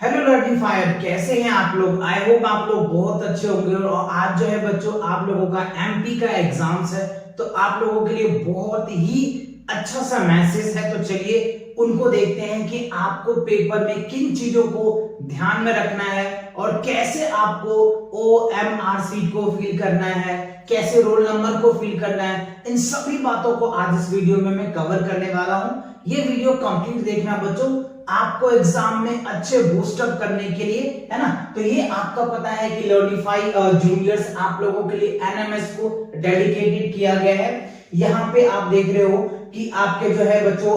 Hello learning fire, कैसे हैं आप लोग। आई होप आप लोग बहुत अच्छे होंगे। और आज जो है बच्चों आप लोगों का एमपी का एग्जाम्स है, तो आप लोगों के लिए बहुत ही अच्छा सा मैसेज है। तो चलिए उनको देखते हैं कि आपको पेपर में किन चीजों को ध्यान में रखना है और कैसे आपको OMR सीट को फिल करना है, कैसे रोल नंबर को फिल करना है। इन सभी बातों को आज इस वीडियो में मैं कवर करने वाला हूं। ये वीडियो कंप्लीट देखना बच्चों, आपको एग्जाम में अच्छे बूस्टअप करने के लिए, है ना। तो ये आपका पता है कि लर्निफाई जूनियर्स आप लोगों के लिए एनएमएस को डेडिकेटेड किया गया है। यहाँ पे आप देख रहे हो कि आपके जो है बच्चों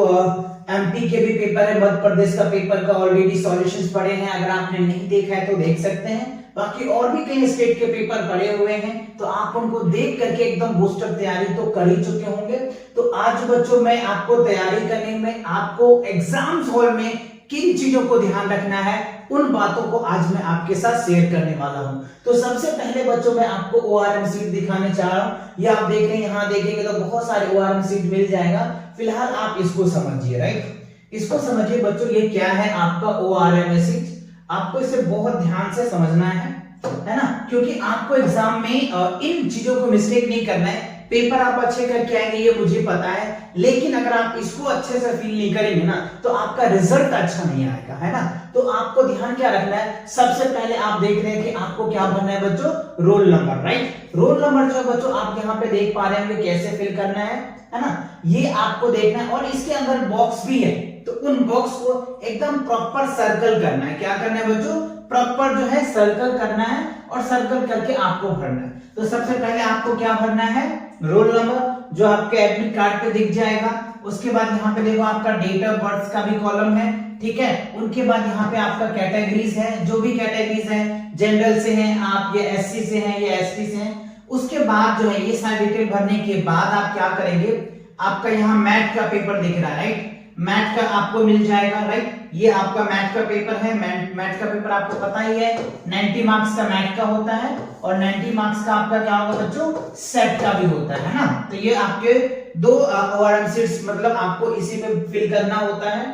एमपी के भी पेपर है, मध्य प्रदेश का पेपर का ऑलरेडी सॉल्यूशंस पड़े हैं। अगर आपने नहीं देखा है तो देख सकते हैं। बाकी और भी कई स्टेट के पेपर पड़े हुए हैं, तो आप उनको देख करके एकदम बूस्टर तैयारी तो कर ही चुके होंगे। तो आज बच्चों मैं आपको तैयारी करने में, आपको एग्जाम्स हॉल में किन चीजों को ध्यान रखना है, उन बातों को आज मैं आपके साथ शेयर करने वाला हूं। तो सबसे पहले बच्चों मैं आपको ORM सीट दिखाने चाह रहा हूं। ये आप देख रहे हैं, यहां देखेंगे तो बहुत सारे ORM सीट मिल जाएगा। फिलहाल आप इसको समझिए, राइट। इसको समझिए बच्चों, ये क्या है आपका ORM सीट। आपको इसे बहुत ध्यान से समझना है ना, क्योंकि आपको एग्जाम में इन चीजों को मिस्टेक नहीं करना है। पेपर आप अच्छे करके आएंगे ये मुझे पता है, लेकिन अगर आप इसको अच्छे से फील नहीं करेंगे ना तो आपका रिजल्ट अच्छा नहीं आएगा, है ना। तो आपको ध्यान क्या रखना है, सबसे पहले आप देख रहे हैं कि आपको क्या भरना है बच्चों, roll number, right. Roll number जो है बच्चों आप यहाँ पे देख पा रहे होंगे कैसे फिल करना है ना। ये आपको देखना है और इसके अंदर बॉक्स भी है, तो उन बॉक्स को एकदम प्रॉपर सर्कल करना है। क्या करना है बच्चों, प्रॉपर जो है सर्कल करना है और सर्कल करके आपको भरना है। तो सबसे पहले आपको क्या भरना है, रोल नंबर जो आपके एडमिट कार्ड पे दिख जाएगा। उसके बाद यहाँ पे देखो आपका डेट ऑफ बर्थ का भी कॉलम है, ठीक है। उनके बाद यहाँ पे आपका कैटेगरीज है, जो भी कैटेगरीज है, जनरल से हैं आप, ये SC से हैं, ये ST से हैं। उसके बाद जो है ये सारी डिटेल भरने के बाद आप क्या करेंगे, आपका यहाँ मैथ का पेपर दिख रहा है, राइट। मैथ का आपको मिल जाएगा, राइट। ये आपका मैथ का पेपर है। मैथ का पेपर आपको पता ही है 90 मार्क्स का मैथ का होता है और 90 मार्क्स का आपका क्या होगा बच्चों, सेट का भी होता है ना। तो ये आपके दो ORM सीट्स, मतलब आपको इसी में फिल करना होता है।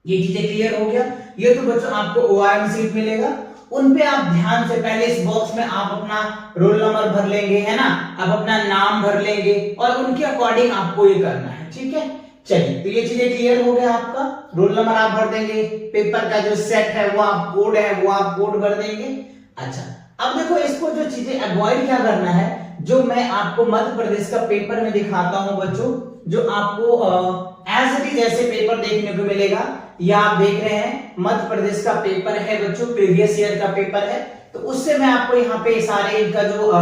ये चीजें क्लियर हो गया। ये तो बच्चों आपको ORM सीट मिलेगा, उन पे आप ध्यान से पहले इस बॉक्स में आप अपना रोल नंबर भर लेंगे, है ना। आप अपना नाम भर लेंगे और उनके अकॉर्डिंग आपको ये करना है, ठीक है। चलिए, तो ये चीजें क्लियर हो गया। आपका रोल नंबर आप भर देंगे, पेपर का जो सेट है वो आप कोड है वो आप कोड भर देंगे। अच्छा, अब देखो इसको जो चीजें अवॉइड क्या करना है, जो मैं आपको मध्य प्रदेश का पेपर में दिखाता हूं बच्चों, जो आपको एज इट इज ऐसे पेपर देखने को मिलेगा। ये आप देख रहे हैं मध्य प्रदेश का पेपर है बच्चों, प्रीवियस ईयर का पेपर है। तो उससे मैं आपको यहाँ पे सारे इनका जो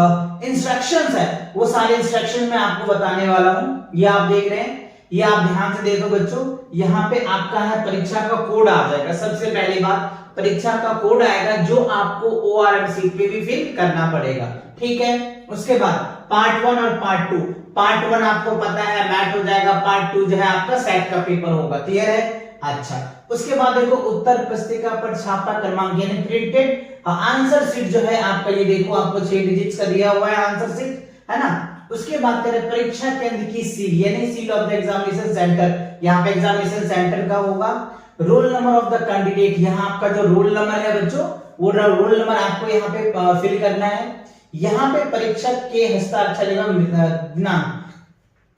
इंस्ट्रक्शंस है वो सारे इंस्ट्रक्शन मैं आपको बताने वाला हूं। ये आप देख रहे हैं, ये आप ध्यान से देखो बच्चों, यहाँ पे आपका है परीक्षा का कोड आ जाएगा। सबसे पहली बात, परीक्षा का कोड आएगा जो आपको ORM सीट पे भी फिल करना पड़ेगा, ठीक है। उसके बाद पार्ट 1 और पार्ट 2। पार्ट 1 आपको पता है मैथ हो जाएगा, पार्ट 2 जो है आपका सेट का पेपर होगा, क्लियर है। अच्छा, उसके बाद देखो उत्तर पुस्तिका पर छापा क्रमांक यानी प्रिंटेड आंसर सीट जो है आपका, ये देखो आपको 6 डिजिट्स का दिया हुआ है आंसर सीट, है ना। उसके बाद करें परीक्षा केंद्र की सील यानी seal of the examination centre. यहाँ पे एग्जामिनेशन सेंटर का होगा। Roll number of the candidate, यहाँ आपका जो रोल नंबर है बच्चों, वो रोल नंबर आपको यहाँ पे फिल करना है। यहाँ पे परीक्षक के हस्ताक्षर एवं दिनांक,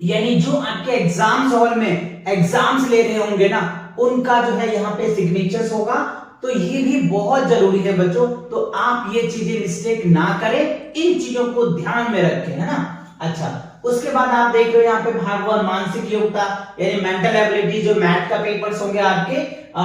यानी जो आपके एग्जाम्स हॉल में एग्जाम्स ले रहे होंगे ना, उनका जो है यहाँ पे सिग्नेचर्स होगा। तो ये भी बहुत जरूरी है बच्चों, तो आप ये चीजें मिस्टेक ना करें, इन चीजों को ध्यान में रखें, है ना। अच्छा, उसके बाद आप देख रहे हो यहाँ पे भाग 1 मानसिक योग्यता यानी मेंटल एबिलिटी, जो मैथ का पेपर्स होंगे आपके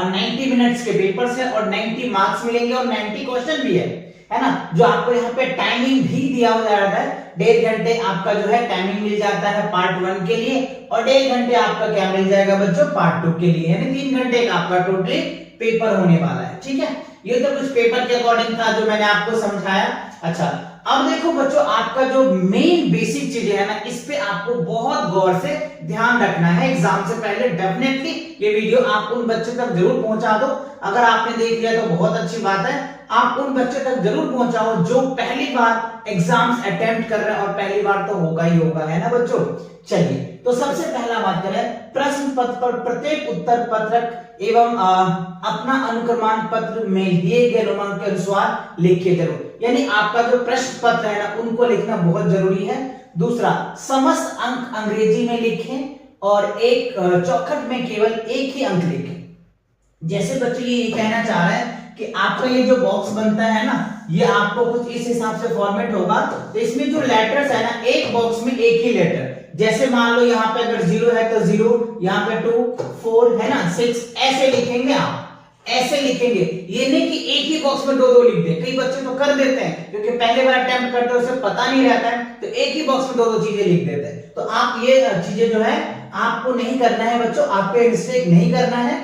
90 मिनट्स के पेपर्स है और 90 मार्क्स मिलेंगे और 90 क्वेश्चन भी है ना। जो आपको यहाँ पे टाइमिंग भी दिया हुआ जाता है, 1.5 घंटे आपका जो है टाइमिंग मिल जाता है पार्ट 1 के लिए और 1.5 घंटे आपका क्या मिल जाएगा बच्चों, पार्ट 2 के लिए, यानी 3 घंटे का आपका टोटली पेपर होने वाला है, ठीक है। ये तो कुछ पेपर के अकॉर्डिंग था जो मैंने आपको समझाया। अच्छा, अब देखो बच्चों आपका जो मेन बेसिक चीजें है ना, इस पे आपको बहुत गौर से ध्यान रखना है एग्जाम से पहले। डेफिनेटली ये वीडियो आप उन बच्चों तक जरूर पहुंचा दो। अगर आपने देख लिया तो बहुत अच्छी बात है, आप उन बच्चों तक जरूर पहुंचाओ जो पहली बार एग्जाम्स अटेम्प्ट कर रहे हैं, और पहली बार तो होगा ही होगा, है ना बच्चों। चलिए, तो सबसे पहला बात करें, प्रश्न पत्र पर प्रत्येक उत्तर पत्रक एवं अपना अनुक्रमांक पत्र में दिए गए क्रमांक के अनुसार लिखिए जरूर। यानी आपका जो प्रश्न पत्र है ना, उनको लिखना बहुत जरूरी है। दूसरा, समस्त अंक अंग्रेजी में लिखें और एक चौखट में केवल एक ही अंक लिखें। जैसे बच्चे ये कहना चाह रहे हैं कि आपका ये जो बॉक्स बनता है ना, ये आपको कुछ इस हिसाब से फॉर्मेट होगा, तो इसमें जो लेटर्स है ना, एक बॉक्स में एक ही लेटर, जैसे मान लो यहाँ पे अगर 0 है तो 0, यहाँ पे 2, 4 है ना, 6, ऐसे लिखेंगे आप, ऐसे लिखेंगे। ये नहीं कि एक ही बॉक्स में 2-2 लिख दे। कई बच्चे तो कर देते हैं क्योंकि पहले बार अटेम्प्ट करते हैं, उसे पता नहीं रहता है, तो एक ही बॉक्स में 2-2 चीजें लिख देते हैं। तो आप ये चीजें जो है आपको नहीं करना है बच्चों, आपको ये मिस्टेक नहीं करना है।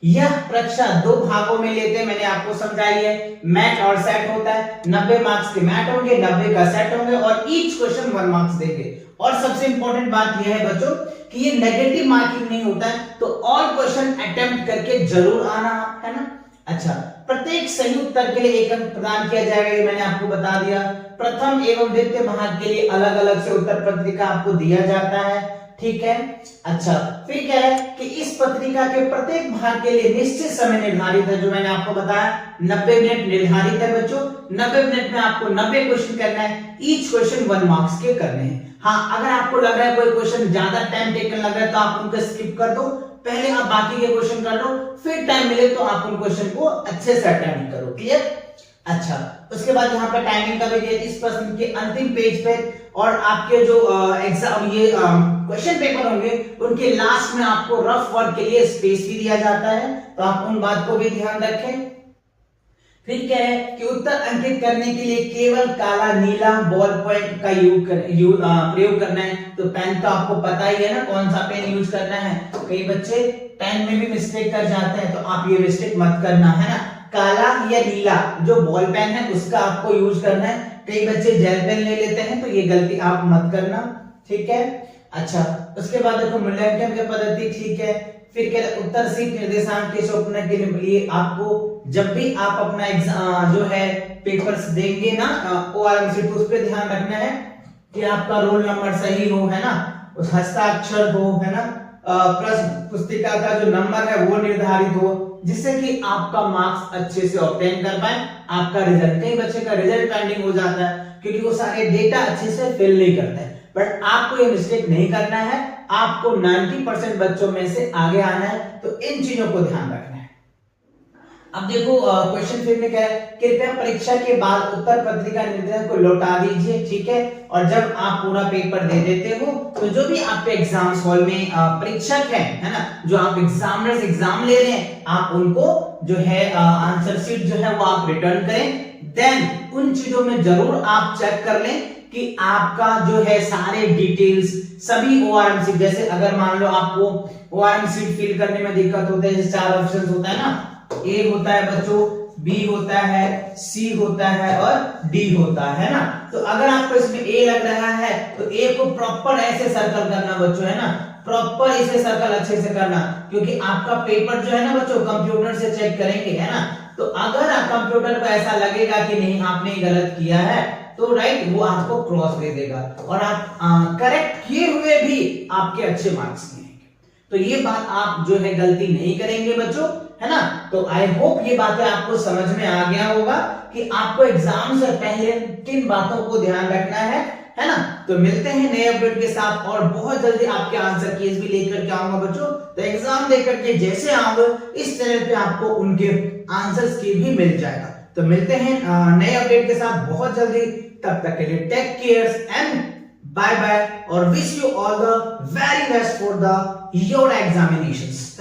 यह परीक्षा 2 भागों में लेते हैं, मैंने आपको समझाई है। मैथ और सेट होता है, 90 मार्क्स के मैथ होंगे, 90 का सेट होंगे और ईच क्वेश्चन 1 मार्क्स देंगे। और सबसे इंपॉर्टेंट बात यह है बच्चों कि ये नेगेटिव मार्किंग नहीं होता है, तो ऑल क्वेश्चन अटेम्प्ट करके जरूर आना, है ना। अच्छा, प्रत्येक सही उत्तर के लिए 1 अंक प्रदान किया जाएगा, ये मैंने आपको बता दिया। प्रथम एवं द्वितीय भाग के लिए अलग अलग से उत्तर पत्रिका आपको दिया जाता है, ठीक है। अच्छा, फिर क्या है कि इस पत्रिका के प्रत्येक भाग के लिए निश्चित समय निर्धारित है, जो मैंने आपको बताया 90 मिनट निर्धारित है बच्चों। 90 मिनट में आपको 90 क्वेश्चन करना है, ईच क्वेश्चन 1 मार्क्स के करने हैं। हाँ, अगर आपको लग रहा है कोई क्वेश्चन ज्यादा टाइम टेकन लग रहा है तो आप उनको स्किप कर दो, पहले आप बाकी के क्वेश्चन कर लो, फिर टाइम मिले तो आप उन क्वेश्चन को अच्छे से अटेम्प्ट करो, क्लियर। अच्छा, उसके बाद यहाँ पे टाइमिंग का भी दिया, इस प्रश्न के अंतिम पेज पे और आपके जो एग्जाम ये क्वेश्चन पेपर होंगे उनके लास्ट में आपको रफ वर्क के लिए स्पेस भी दिया जाता है, तो आप उन बात को भी ध्यान रखें। फिर क्या है कि उत्तर अंकित करने के लिए केवल काला नीला बॉल पॉइंट का प्रयोग करना है। तो पेन तो आपको पता ही है ना कौन सा पेन यूज करना है। कई बच्चे पेन में भी मिस्टेक कर जाते हैं, तो आप ये मिस्टेक मत करना, है ना। काला या नीला जो बॉल पेन है उसका आपको यूज करना है। कई बच्चे जेल पेन ले लेते हैं, तो ये गलती आप मत करना, ठीक है। अच्छा, उसके बाद देखो मूल्यांकन की पद्धति, ठीक है। फिर क्या, उत्तर सीट निर्देशांक के सौंपने के लिए आपको जब भी आप अपना एग्जाम जो है पेपर्स देंगे ना ORMC, तो उस पर ध्यान रखना है कि आपका रोल नंबर सही हो, है ना, उस हस्ताक्षर हो, है ना, प्रश्न पुस्तिका का जो नंबर है वो निर्धारित हो, जिससे कि आपका मार्क्स अच्छे से ऑब्टेन कर पाए। आपका रिजल्ट, कई बच्चे का रिजल्ट पेंडिंग हो जाता है क्योंकि वो सारे डेटा अच्छे से फिल नहीं करते हैं, बट आपको ये मिस्टेक नहीं करना है। आपको 90% बच्चों में से आगे आना है, तो इन चीजों को ध्यान रखना है। अब देखो क्वेश्चन फिर में क्या है, कृपया परीक्षा के बाद उत्तर पत्रिका निर्देशक को लौटा दीजिए, ठीक है। और जब आप पूरा पेपर दे देते हो तो जो भी आपके एग्जाम हॉल में परीक्षक है ना, जो आप एग्जामिनर्स एग्जाम ले रहे हैं, आप उनको जो है आंसर शीट जो है वो आप रिटर्न करें। देन उन चीजों में जरूर आप चेक कर लें कि आपका जो है सारे डिटेल्स सभी ORMC, जैसे अगर मान लो आपको ORMC फिल करने में दिक्कत होता है, जैसे 4 ऑप्शंस होता है ना, A होता है बच्चों, B होता है, C होता है और D होता है ना। तो अगर आपको इसमें A लग रहा है तो A को प्रॉपर ऐसे सर्कल करना बच्चों, है ना, प्रॉपर इसे सर्कल अच्छे से करना, क्योंकि आपका पेपर जो है ना बच्चों कंप्यूटर से चेक करेंगे, है ना। तो अगर कंप्यूटर को ऐसा लगेगा कि नहीं आपने गलत किया है, तो राइट वो आपको क्रॉस दे देगा और आप करेक्ट किए हुए भी आपके अच्छे मार्क्स मिलेंगे। तो ये बात आप जो है गलती नहीं करेंगे बच्चों, है ना। तो आई होप ये बातें आपको समझ में आ गया होगा कि आपको एग्जाम से पहले किन बातों को ध्यान रखना है ना। तो मिलते हैं नए अपडेट के साथ और बहुत जल्दी आपके आंसर कीज भी लेकर के आऊंगा बच्चों। तो एग्जाम देकर के जैसे आऊंगा इस चैनल पे आपको उनके आंसर्स की भी मिल जाएगा। तो मिलते हैं नए अपडेट के साथ बहुत जल्दी, तब तक के लिए take care and bye bye और wish you all the very best for the your examinations.